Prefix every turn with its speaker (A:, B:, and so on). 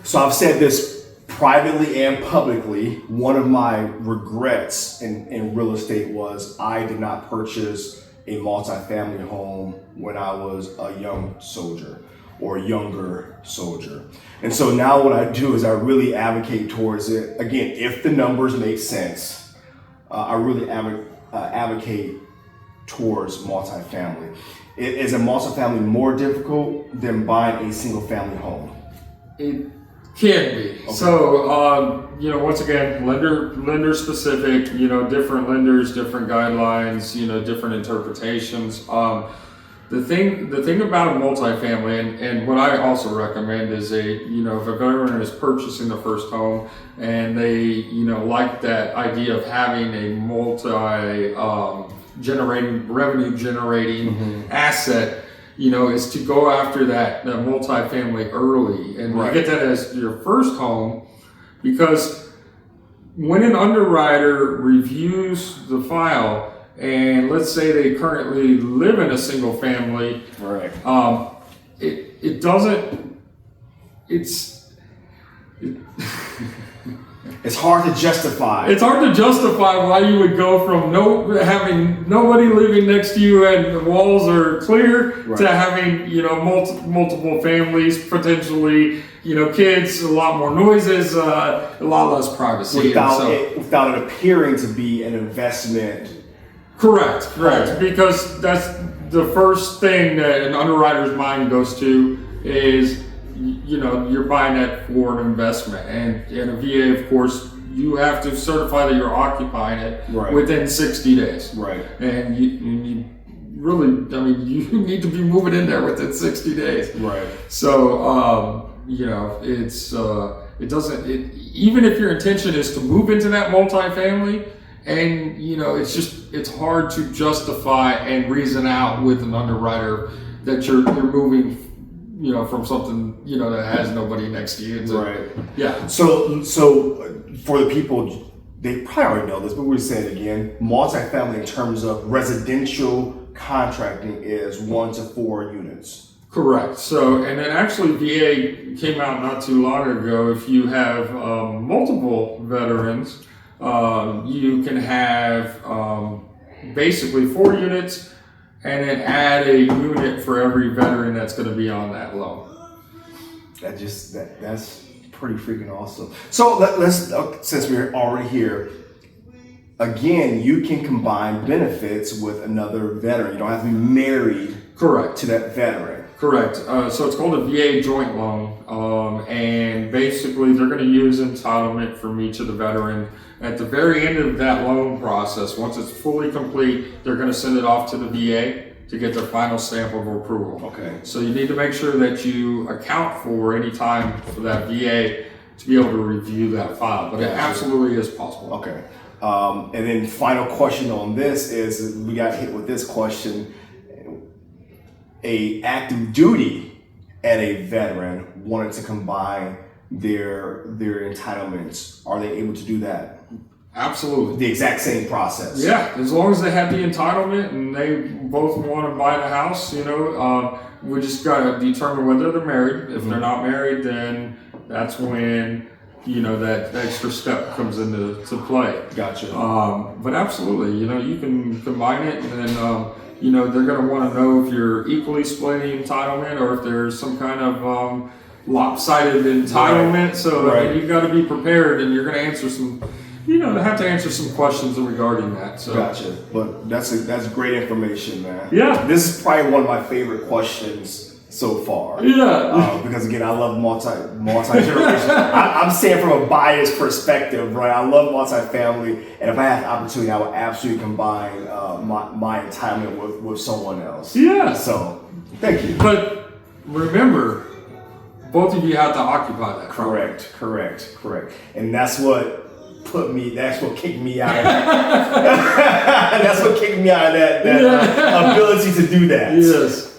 A: So I've said this privately and publicly. One of my regrets in real estate was I did not purchase a multifamily home when I was a young soldier or younger soldier. And so now what I do is I really advocate towards it. Again, if the numbers make sense, I really advocate towards multifamily. Is a multifamily more difficult than buying a single family home?
B: It can be. Okay. So, once again, lender specific, different lenders, different guidelines, different interpretations. The thing about a multifamily, and what I also recommend is if a veteran is purchasing the first home and they, like that idea of having a revenue generating asset, is to go after that multifamily early and
A: right.
B: get that as your first home, because when an underwriter reviews the file, and let's say they currently live in a single family,
A: right? It's hard to justify.
B: It's hard to justify why you would go from having nobody living next to you and the walls are clear, right, to having multiple families, potentially kids, a lot more noises, a lot less privacy,
A: without it appearing to be an investment.
B: Correct. Because that's the first thing that an underwriter's mind goes to is, you're buying that for an investment. And in a VA, of course, you have to certify that you're occupying it within 60 days.
A: Right.
B: And you really, you need to be moving in there within 60 days.
A: Right.
B: So, even if your intention is to move into that multifamily, and it's hard to justify and reason out with an underwriter that you're moving, from something that has nobody next to you.
A: Right.
B: Yeah.
A: So for the people, they probably already know this, but we'll say it again. Multifamily in terms of residential contracting is 1 to 4 units.
B: Correct. So, and then actually VA came out not too long ago. If you have multiple veterans, you can have basically 4 units and then add a unit for every veteran that's going to be on that loan.
A: That's pretty freaking awesome. So let's since we're already here, again, you can combine benefits with another veteran. You don't have to be married.
B: Correct.
A: To that veteran.
B: Correct. So it's called a VA joint loan, and basically they're going to use entitlement from each of the veteran. At the very end of that loan process, once it's fully complete, they're going to send it off to the VA to get their final stamp of approval.
A: Okay.
B: So you need to make sure that you account for any time for that VA to be able to review that file, but it absolutely is possible.
A: Okay. And then final question on this is, we got hit with this question. A active duty and a veteran wanted to combine their entitlements. Are they able to do that?
B: Absolutely.
A: The exact same process.
B: Yeah, as long as they have the entitlement and they both want to buy the house, we just got to determine whether they're married. If they're not married, then that's when that extra step comes into play.
A: Gotcha.
B: But absolutely, you can combine it, and then they're going to want to know if you're equally splitting entitlement or if there's some kind of lopsided entitlement. Right. So you've got to be prepared, and you're going to answer some. Have to answer some questions regarding that. So.
A: Gotcha. But that's great information, man.
B: Yeah.
A: This is probably one of my favorite questions so far.
B: Yeah.
A: Because again, I love multi-generation. I'm saying from a biased perspective, right? I love multifamily, and if I had the opportunity, I would absolutely combine my entitlement with someone else.
B: Yeah.
A: So, thank you.
B: But remember, both of you have to occupy that.
A: Correct. And that's what kicked me out of that. That's what kicked me out of that ability to do that.
B: Yes.